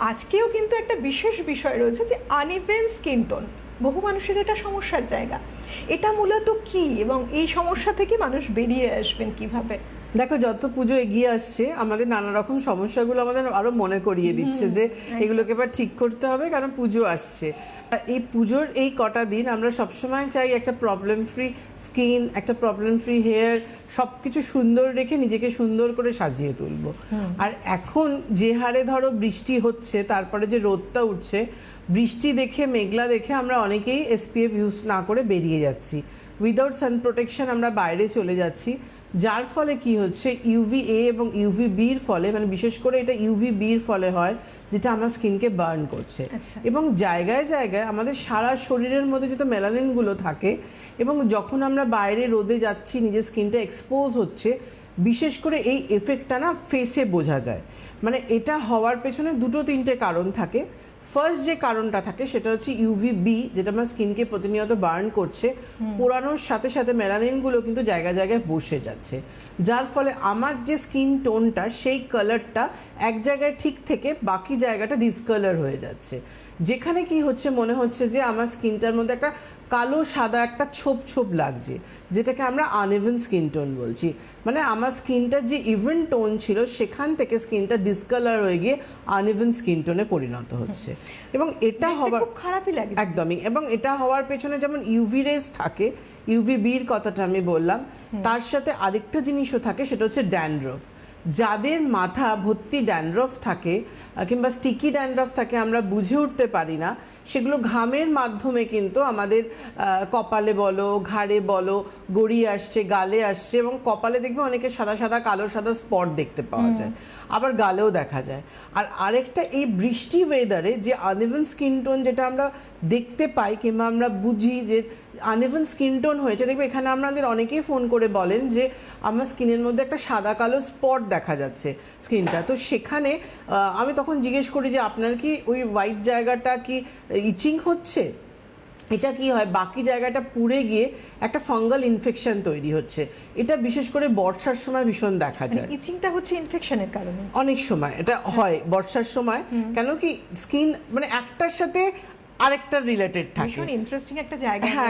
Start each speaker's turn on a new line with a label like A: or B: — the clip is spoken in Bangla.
A: আজকেও কিন্তু একটা বিশেষ বিষয় রয়েছে যে আনইভেন স্কিন টোন, বহু মানুষের এটা সমস্যার জায়গা। এটা মূলত কি এবং এই সমস্যা থেকে মানুষ বেরিয়ে আসবেন কিভাবে?
B: দেখো, যত পুজো এগিয়ে আসছে আমাদের নানা রকম সমস্যাগুলো আমাদের আরো মনে করিয়ে দিচ্ছে যে এগুলোকে এবার ঠিক করতে হবে, কারণ পুজো আসছে। এই পুজোর এই কটা দিন আমরা সবসময় চাই একটা প্রবলেম ফ্রি স্কিন, একটা প্রবলেম ফ্রি হেয়ার, সব কিছু সুন্দর রেখে নিজেকে সুন্দর করে সাজিয়ে তুলবো। আর এখন যে হারে ধরো বৃষ্টি হচ্ছে, তারপরে যে রোদটা উঠছে, বৃষ্টি দেখে মেঘলা দেখে আমরা অনেকেই SPF ইউজ না করে বেরিয়ে যাচ্ছি, উইদাউট সান প্রোটেকশন আমরা বাইরে চলে যাচ্ছি, যার ফলে কি হচ্ছে UVA এবং UVBর ফলে, মানে বিশেষ করে এটা UVBর ফলে হয়, যেটা আমার স্কিনকে বার্ন করছে। এবং জায়গায় জায়গায় আমাদের সারা শরীরের মধ্যে যেটা মেলানিনগুলো থাকে, এবং যখন আমরা বাইরে রোদে যাচ্ছি নিজের স্কিনটা এক্সপোজ হচ্ছে, বিশেষ করে এই এফেক্টটা না ফেসে বোঝা যায়। মানে এটা হওয়ার পেছনে দুটো তিনটে কারণ থাকে। ফার্স্ট যে কারণটা থাকে সেটা হচ্ছে UVB, যেটা আমার স্কিনকে প্রতিনিয়ত বার্ন করছে, পোড়ানোর সাথে সাথে মেলানিনগুলো কিন্তু জায়গায় জায়গায় বসে যাচ্ছে, যার ফলে আমার যে স্কিন টোনটা সেই কালারটা এক জায়গায় ঠিক থেকে বাকি জায়গাটা ডিসকালার হয়ে যাচ্ছে, যেখানে কি হচ্ছে মনে হচ্ছে যে আমার স্কিনটার মধ্যে একটা কালো সাদা একটা ছোপ ছোপ লাগছে, যেটাকে আমরা আনইভেন স্কিন টোন বলছি। মানে আমার স্কিনটা যে ইভেন টোন ছিল সেখান থেকে স্কিনটা ডিসকালার হয়ে গিয়ে আনইভেন স্কিন টোনে পরিণত হচ্ছে। এবং এটা হওয়ার
A: খুব খারাপই লাগে
B: একদমই। এবং এটা হওয়ার পেছনে যেমন UV রেস থাকে, UVBর কথাটা আমি বললাম, তার সাথে আরেকটা জিনিসও থাকে, সেটা হচ্ছে ড্যান্ড্রফ। যাদের মাথা ভর্তি ড্যান্ড্রফ থাকে কিংবা স্টিকি ড্যান্ড্রফ থাকে, আমরা বুঝে উঠতে পারি না, সেগুলো ঘামের মাধ্যমে কিন্তু আমাদের কপালে বলো, ঘাড়ে বলো, গড়িয়ে আসছে, গালে আসছে, এবং কপালে দেখবে অনেকে সাদা সাদা কালো সাদা স্পট দেখতে পাওয়া যায়, আবার গালেও দেখা যায়। আর আরেকটা, এই বৃষ্টি ওয়েদারে যে আনইভেন স্কিন টোন যেটা আমরা দেখতে পাই কিংবা আমরা বুঝি যে আনইভেন স্কিন টোন হয়েছে, দেখবে এখানে আমাদের অনেকেই ফোন করে বলেন যে আমার স্কিনের মধ্যে একটা সাদা কালো স্পট দেখা যাচ্ছে স্কিনটা। তো সেখানে আমি তখন জিজ্ঞেস করি যে আপনার কি ওই হোয়াইট জায়গাটা কি ইচিং হচ্ছে? এটা কি হয়, বাকি জায়গাটা পুড়ে গিয়ে একটা ফাঙ্গাল ইনফেকশন তৈরি হচ্ছে। এটা বিশেষ করে বর্ষার সময় ভীষণ দেখা যায়।
A: ইচিংটা হচ্ছে ইনফেকশনের কারণে
B: অনেক সময় এটা হয় বর্ষার সময়। কেন কি স্কিন মানে একটার সাথে আরেকটা রিলেটেড থাকে।
A: ভীষণ ইন্টারেস্টিং একটা জায়গা।